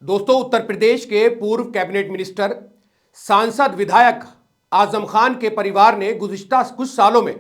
दोस्तों, उत्तर प्रदेश के पूर्व कैबिनेट मिनिस्टर, सांसद, विधायक आजम खान के परिवार ने गुज़िश्ता कुछ सालों में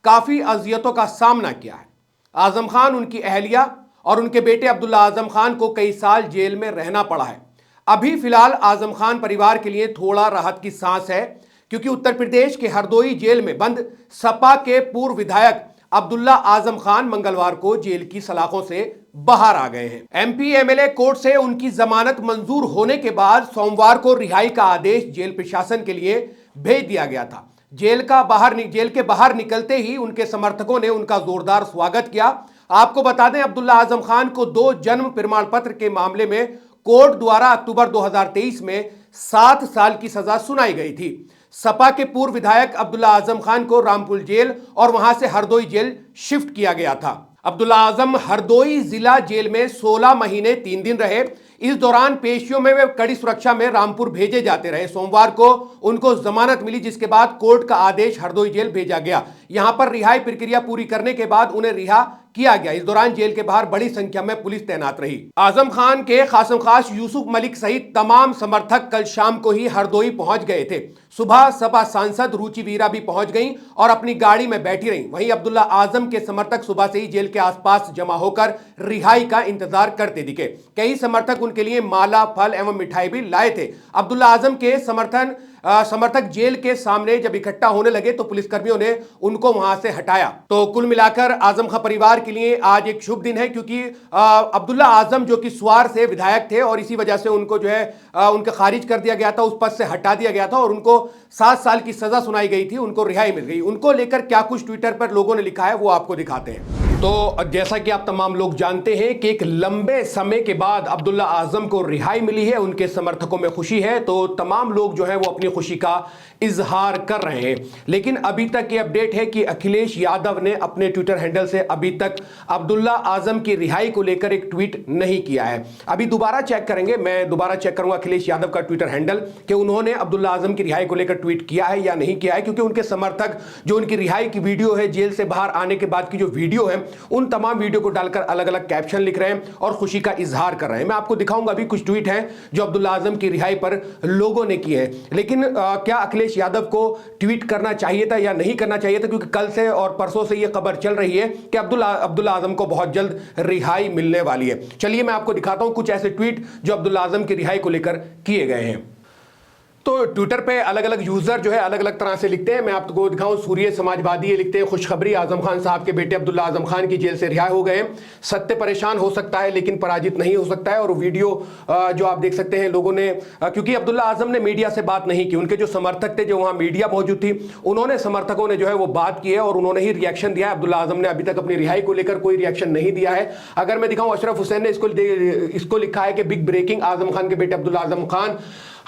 काफ़ी अज़ियतों का सामना किया है। आजम खान, उनकी अहलिया और उनके बेटे अब्दुल्ला आजम खान को कई साल जेल में रहना पड़ा है। अभी फिलहाल आजम खान परिवार के लिए थोड़ा राहत की सांस है, क्योंकि उत्तर प्रदेश के हरदोई जेल में बंद सपा के पूर्व विधायक अब्दुल्ला आजम खान मंगलवार को जेल की सलाखों से बाहर आ गए हैं। एमपी एमएलए कोर्ट से उनकी जमानत मंजूर होने के बाद सोमवार को रिहाई का आदेश जेल प्रशासन के लिए भेज दिया गया था। जेल के बाहर निकलते ही उनके समर्थकों ने उनका जोरदार स्वागत किया। आपको बता दें, अब्दुल्ला आजम खान को 2 जन्म प्रमाण पत्र के मामले में कोर्ट द्वारा अक्टूबर 2023 में 7 साल की सजा सुनाई गई थी। सपा के पूर्व विधायक अब्दुल्ला आजम खान को रामपुर जेल और वहां से हरदोई जेल शिफ्ट किया गया था। अब्दुल्ला आजम हरदोई जिला जेल में 16 महीने 3 दिन रहे। इस दौरान पेशियों में वे कड़ी सुरक्षा में रामपुर भेजे जाते रहे। सोमवार को उनको जमानत मिली, जिसके बाद कोर्ट का आदेश हरदोई जेल भेजा गया। यहां पर रिहाई प्रक्रिया पूरी करने के बाद उन्हें रिहा किया गया। इस दौरान जेल के बाहर बड़ी संख्या में पुलिस तैनात रही। आजम खान के खासम खास यूसुफ मलिक सहित तमाम समर्थक कल शाम को ही हरदोई पहुंच गए थे। सुबह सपा सांसद रुचि वीरा भी पहुंच गईं और अपनी गाड़ी में बैठी रहीं। वहीं अब्दुल्ला आजम के समर्थक सुबह से ही जेल के आसपास जमा होकर रिहाई का इंतजार करते दिखे। कई समर्थक उनके लिए माला, फल एवं मिठाई भी लाए थे। अब्दुल्ला आजम के समर्थक जेल के सामने जब इकट्ठा होने लगे तो पुलिसकर्मियों ने उनको वहां से हटाया। तो कुल मिलाकर आजम खान परिवार के लिए आज एक शुभ दिन है, क्योंकि अब्दुल्ला आजम जो कि स्वार से विधायक थे और इसी वजह से उनको जो है उनका खारिज कर दिया गया था, उस पद से हटा दिया गया था और उनको 7 साल की सजा सुनाई गई थी। उनको रिहाई मिल गई। उनको लेकर क्या कुछ ट्विटर पर लोगों ने लिखा है वो आपको दिखाते हैं। तो जैसा कि आप तमाम लोग जानते हैं कि एक लंबे समय के बाद अब्दुल्ला आजम को रिहाई मिली है। उनके समर्थकों में खुशी है, तो तमाम लोग जो है वो अपनी खुशी का इजहार कर रहे हैं। लेकिन अभी तक ये अपडेट है कि अखिलेश यादव ने अपने ट्विटर हैंडल से अभी तक अब्दुल्ला आजम की रिहाई को लेकर एक ट्वीट नहीं किया है। अभी दोबारा चेक करेंगे, मैं दोबारा चेक करूंगा अखिलेश यादव का ट्विटर हैंडल कि उन्होंने अब्दुल्ला आजम की रिहाई को लेकर ट्वीट किया है या नहीं किया है, क्योंकि उनके समर्थक जो उनकी रिहाई की वीडियो है, जेल से बाहर आने के बाद की जो वीडियो है, उन तमाम वीडियो को डालकर अलग अलग कैप्शन लिख रहे हैं और खुशी का इजहार कर रहे हैं। मैं आपको दिखाऊंगा अभी कुछ ट्वीट हैं जो अब्दुल्ला आजम की रिहाई पर लोगों ने किए हैं। लेकिन क्या अखिलेश यादव को ट्वीट करना चाहिए था या नहीं करना चाहिए था, क्योंकि कल से और परसों से यह खबर चल रही है कि अब्दुल्ला आजम को बहुत जल्द रिहाई मिलने वाली है। चलिए मैं आपको दिखाता हूं कुछ ऐसे ट्वीट जो अब्दुल्ला आजम की रिहाई को लेकर किए गए हैं। तो ट्विटर पे अलग अलग यूजर जो है अलग अलग तरह से लिखते हैं। मैं आपको दिखाऊं, सूर्य समाजवादी लिखते हैं, खुशखबरी, आजम खान साहब के बेटे अब्दुल्ला आजम खान की जेल से रिहा हो गए। सत्य परेशान हो सकता है लेकिन पराजित नहीं हो सकता है। और वीडियो जो आप देख सकते हैं, लोगों ने, क्योंकि अब्दुल्ला आजम ने मीडिया से बात नहीं की, उनके जो समर्थक थे, जो वहां मीडिया मौजूद थी, उन्होंने, समर्थकों ने जो है वो बात की है और उन्होंने ही रिएक्शन दिया है। अब्दुल्ला आजम ने अभी तक अपनी रिहाई को लेकर कोई रिएक्शन नहीं दिया है। अगर मैं दिखाऊं, अशरफ हुसैन ने इसको लिखा है कि बिग ब्रेकिंग, आजम खान के बेटे अब्दुल्ला आजम खान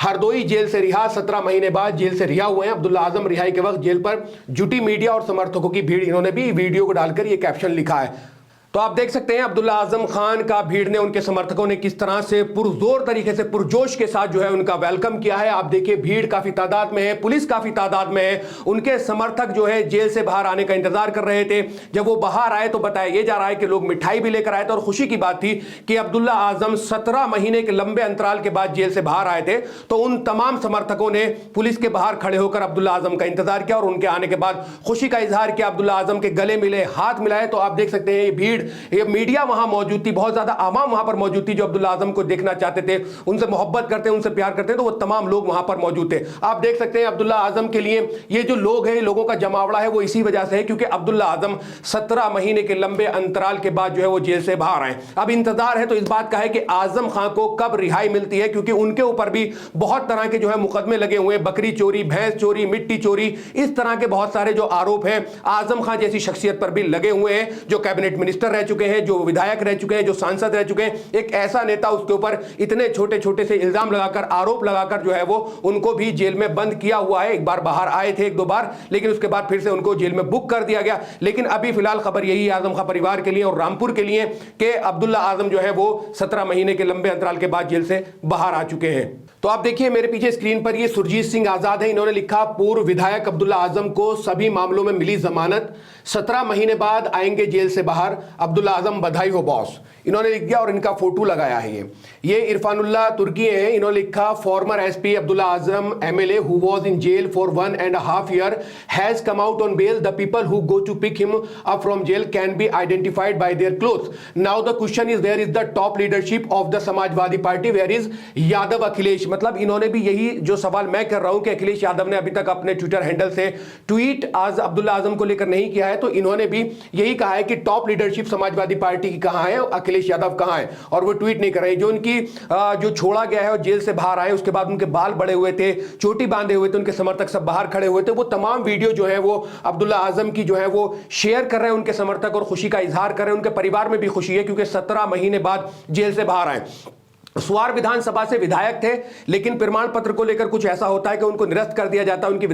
हरदोई जेल से रिहा, 17 महीने बाद जेल से रिहा हुए हैं। अब्दुल्ला आजम रिहाई के वक्त जेल पर जुटी मीडिया और समर्थकों की भीड़, इन्होंने भी वीडियो को डालकर ये कैप्शन लिखा है। तो आप देख सकते हैं अब्दुल्ला आजम खान का भीड़ ने, उनके समर्थकों ने किस तरह से पुरजोर तरीके से, पुरजोश के साथ जो है उनका वेलकम किया है। आप देखिए, भीड़ काफी तादाद में है, पुलिस काफी तादाद में है। उनके समर्थक जो है जेल से बाहर आने का इंतजार कर रहे थे। जब वो बाहर आए तो बताया ये जा रहा है कि लोग मिठाई भी लेकर आए थे और खुशी की बात थी कि अब्दुल्ला आजम 17 महीने के लंबे अंतराल के बाद जेल से बाहर आए थे। तो उन तमाम समर्थकों ने पुलिस के बाहर खड़े होकर अब्दुल्ला आजम का इंतजार किया और उनके आने के बाद खुशी का इजहार किया। अब्दुल्ला आजम के गले मिले, हाथ मिलाए। तो आप देख सकते हैं ये भीड़, ये मीडिया वहां मौजूद थी, बहुत ज्यादा आवाम वहां पर मौजूद थी जो अब्दुल्ला आजम को देखना चाहते थे, उनसे मोहब्बत करते, उनसे प्यार करते, तो वो तमाम लोग वहां पर मौजूद थे। आप देख सकते हैं अब्दुल्ला आजम के लिए ये जो लोग हैं, लोगों का जमावड़ा है, वो इसी वजह से है क्योंकि अब्दुल्ला आजम 17 महीने के लंबे अंतराल के बाद जो है वो जेल से बाहर आए। अब इंतजार है तो इस बात का है कि आजम खान को कब रिहाई मिलती है, क्योंकि उनके ऊपर भी बहुत तरह के जो है मुकदमे लगे हुए हैं, बकरी चोरी, भैंस चोरी, मिट्टी चोरी, इस तरह के बहुत सारे जो आरोप हैं आजम खान जैसी शख्सियत पर भी लगे हुए हैं, जो कैबिनेट मिनिस्टर रह चुके हैं, जो विधायक रह चुके हैं, जो सांसद रह चुके हैं। एक ऐसा नेता, उसके ऊपर इतने छोटे छोटे से इल्जाम लगाकर, आरोप लगाकर जो है वो उनको भी जेल में बंद किया हुआ है। एक बार बाहर आए थे 1-2 बार, लेकिन उसके बाद फिर से उनको जेल में बुक कर दिया गया। लेकिन अभी फिलहाल खबर यही है आजम खान परिवार के लिए और रामपुर के लिए कि अब्दुल्ला आजम जो है वो 17 महीने के लंबे अंतराल के बाद जेल से बाहर आ चुके हैं। तो आप देखिए मेरे पीछे स्क्रीन पर ये सुरजीत सिंह आजाद है। इन्होंने लिखा, पूर्व विधायक अब्दुल्ला आजम को सभी मामलों में मिली जमानत, 17 महीने बाद आएंगे जेल से बाहर। अब्दुल्ला आजम बधाई हो बॉस, इन्होंने लिख दिया और इनका फोटो लगाया है। ये इरफानुल्लाह तुर्की है, इन्होंने लिखा former SP Abdullah Azam MLA who was in jail for 1.5 years has come out on bail, the people who go to pick him up from jail can be identified by their clothes, now the question is where is the top leadership of the Samajwadi Party, where is Yadav Akhilesh. मतलब इन्होंने भी यही जो सवाल मैं कर रहा हूं कि अखिलेश यादव ने अभी तक अपने ट्विटर हैंडल से ट्वीट आज अब्दुल्ला आजम को लेकर नहीं किया है, तो इन्होंने भी यही कहा है कि टॉप लीडरशिप समाजवादी पार्टी की कहां है, अखिलेश यादव कहां है, और वो ट्वीट नहीं कर रहे। जो उनकी जो छोड़ा गया है और जेल से बाहर आए, उसके बाद उनके बाल बड़े हुए थे, चोटी बांधे हुए थे, उनके समर्थक सब बाहर खड़े हुए थे, वो तमाम वीडियो जो है वो अब्दुल्ला आजम की जो है वो शेयर कर रहे हैं उनके समर्थक और खुशी का इजहार कर रहे हैं। उनके परिवार में भी खुशी है क्योंकि 17 महीने बाद जेल से बाहर आए। स्वार विधानसभा से विधायक थे, लेकिन प्रमाण पत्र को लेकर कुछ ऐसा होता है कि उनको निरस्त कर दिया जाता है, उनकी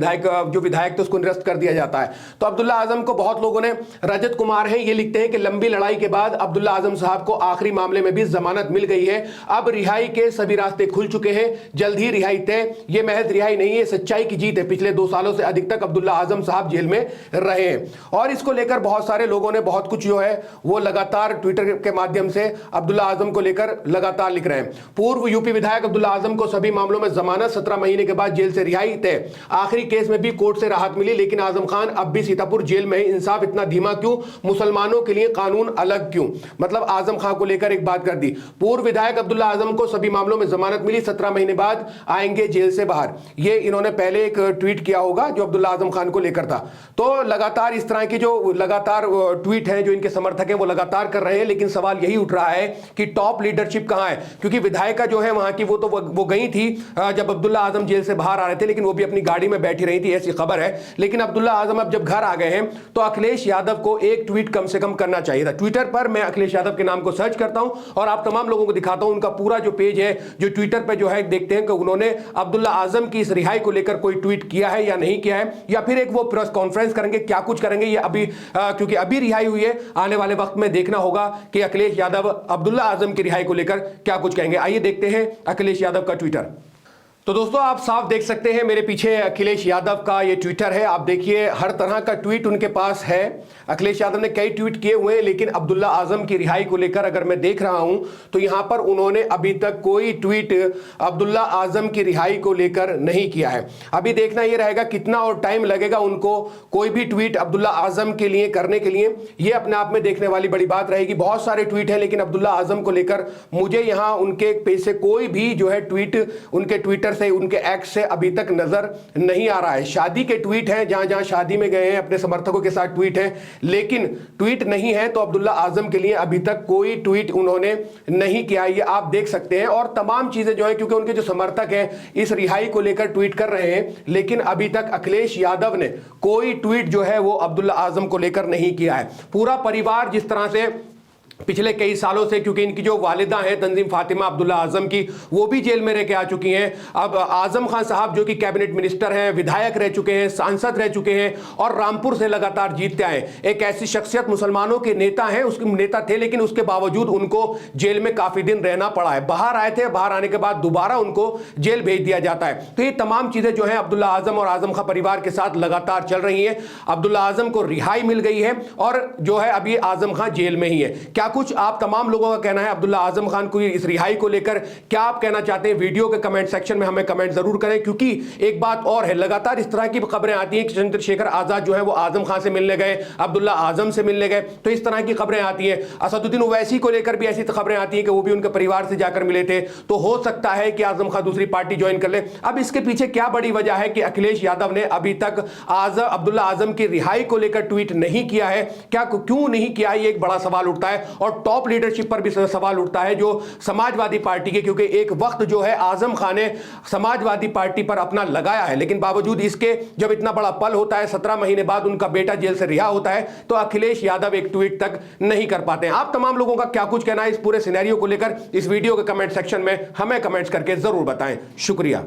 जो विधायक थे उसको निरस्त कर दिया जाता है। तो अब्दुल्ला आजम को बहुत लोगों ने, रजत कुमार हैं, ये लिखते हैं कि लंबी लड़ाई के बाद अब्दुल्ला आजम साहब को आखिरी मामले में भी जमानत मिल गई है, अब रिहाई के सभी रास्ते खुल चुके हैं, जल्द ही रिहाई तय। ये महज रिहाई नहीं है, सच्चाई की जीत है। पिछले 2 सालों से अधिक तक अब्दुल्ला आजम साहब जेल में रहे हैं और इसको लेकर बहुत सारे लोगों ने बहुत कुछ जो है वो लगातार ट्विटर के माध्यम से अब्दुल्ला आजम को लेकर लगातार लिख रहे हैं। पूर्व यूपी विधायक अब्दुल्ला आजम को सभी मामलों में जमानत, 17 महीने के बाद जेल से रिहाई तय, आखिरी केस में भी कोर्ट से राहत मिली, लेकिन आजम खान अब भी सीतापुर जेल में है, इंसाफ इतना धीमा क्यों, मुसलमानों के लिए कानून अलग क्यों। मतलब आजम खान को लेकर एक बात कर दी। पूर्व विधायक अब्दुल्ला आजम को सभी मामलों में जमानत मिली, 17 महीने बाद आएंगे जेल से बाहर। ये इन्होंने पहले एक ट्वीट किया होगा जो अब्दुल्ला आजम खान को लेकर था। तो लगातार इस तरह की जो लगातार ट्वीट हैं जो इनके समर्थक हैं वो लगातार कर रहे हैं, लेकिन सवाल यही उठ रहा है कि टॉप लीडरशिप कहां है, क्योंकि विधायिका जो है वहां की वो गई थी जब अब्दुल्ला आजम जेल से बाहर आ रहे थे, लेकिन वो भी अपनी गाड़ी में बैठी रही थी, ऐसी खबर है। लेकिन अब्दुल्ला आजम अब जब घर आ गए हैं तो अखिलेश यादव को एक ट्वीट कम से कम करना चाहिए था। ट्विटर पर मैं अखिलेश यादव के नाम को सर्च करता हूं और आप तमाम लोगों को दिखाता हूं, उनका पूरा जो पेज है जो ट्विटर पर जो है, देखते हैं कि उन्होंने अब्दुल्ला आजम की इस रिहाई को लेकर कोई ट्वीट किया है या नहीं किया है, या फिर एक वो प्रेस कॉन्फ्रेंस करेंगे, क्या कुछ करेंगे ये अभी, क्योंकि अभी रिहाई हुई है, आने वाले वक्त में देखना होगा कि अखिलेश यादव अब्दुल्ला आजम की रिहाई को लेकर क्या कुछ कहेंगे। आइए देखते हैं अखिलेश यादव का ट्विटर। तो दोस्तों आप साफ देख सकते हैं मेरे पीछे अखिलेश यादव का ये ट्विटर है। आप देखिए हर तरह का ट्वीट उनके पास है। अखिलेश यादव ने कई ट्वीट किए हुए हैं, लेकिन अब्दुल्ला आजम की रिहाई को लेकर अगर मैं देख रहा हूं तो यहां पर उन्होंने अभी तक कोई ट्वीट अब्दुल्ला आजम की रिहाई को लेकर नहीं किया है। अभी देखना यह रहेगा कितना और टाइम लगेगा उनको कोई भी ट्वीट अब्दुल्ला आजम के लिए करने के लिए। यह अपने आप में देखने वाली बड़ी बात रहेगी। बहुत सारे ट्वीट हैं, लेकिन अब्दुल्ला आजम को लेकर मुझे यहां उनके पेज से कोई भी जो है ट्वीट उनके ट्विटर से, उनके एक्स से अभी तक नजर नहीं आ रहा है। शादी के ट्वीट हैं, जहां जहां शादी में गए हैं अपने समर्थकों के साथ ट्वीट है, लेकिन ट्वीट नहीं है। तो अब्दुल्ला आजम के लिए अभी तक कोई ट्वीट उन्होंने नहीं किया, ये आप देख सकते हैं। और तमाम चीजें जो है, क्योंकि उनके जो समर्थक हैं इस रिहाई को लेकर ट्वीट कर रहे हैं, लेकिन अभी तक अखिलेश यादव ने कोई ट्वीट जो है वो अब्दुल्ला आजम को लेकर नहीं किया है। पूरा परिवार जिस तरह से पिछले कई सालों से, क्योंकि इनकी जो वालिदा हैं तंजीम फातिमा अब्दुल्ला आजम की, वो भी जेल में रह के आ चुकी हैं। अब आजम खान साहब जो कि कैबिनेट मिनिस्टर हैं, विधायक रह चुके हैं, सांसद रह चुके हैं और रामपुर से लगातार जीतते आए। एक ऐसी शख्सियत, मुसलमानों के नेता हैं, उसके नेता थे, लेकिन उसके बावजूद उनको जेल में काफी दिन रहना पड़ा है। बाहर आए थे, बाहर आने के बाद दोबारा उनको जेल भेज दिया जाता है। तो ये तमाम चीजें जो है अब्दुल्ला आजम और आजम खान परिवार के साथ लगातार चल रही है। अब्दुल्ला आजम को रिहाई मिल गई है और जो है अभी आजम खान जेल में ही है। क्या कुछ आप तमाम लोगों का कहना है अब्दुल्ला आजम खान को इस रिहाई को लेकर, क्या आप कहना चाहते हैं? वीडियो के कमेंट सेक्शन में हमें कमेंट जरूर करें। क्योंकि एक बात और है, लगातार इस तरह की खबरें आती हैं कि चंद्रशेखर आजाद जो है वो आजम खान से मिलने गए, अब्दुल्ला आजम से मिलने गए, तो इस तरह की खबरें आती हैं। असदुद्दीन ओवैसी को लेकर भी ऐसी खबरें आती हैं कि वो भी उनके परिवार से जाकर मिले थे। तो हो सकता है कि आजम खान दूसरी पार्टी ज्वाइन कर ले। अब इसके पीछे क्या बड़ी वजह है कि अखिलेश यादव ने अभी तक अब्दुल्ला आजम की रिहाई को लेकर ट्वीट नहीं किया है? क्या क्यों नहीं किया है, ये एक बड़ा सवाल उठता है। और टॉप लीडरशिप पर भी सवाल उठता है जो समाजवादी पार्टी के, क्योंकि एक वक्त जो है आजम खान ने समाजवादी पार्टी पर अपना लगाया है, लेकिन बावजूद इसके जब इतना बड़ा पल होता है, 17 महीने बाद उनका बेटा जेल से रिहा होता है, तो अखिलेश यादव एक ट्वीट तक नहीं कर पाते हैं। आप तमाम लोगों का क्या कुछ कहना है इस पूरे सिनेरियो को लेकर? इस वीडियो के कमेंट सेक्शन में हमें कमेंट्स करके जरूर बताएं। शुक्रिया।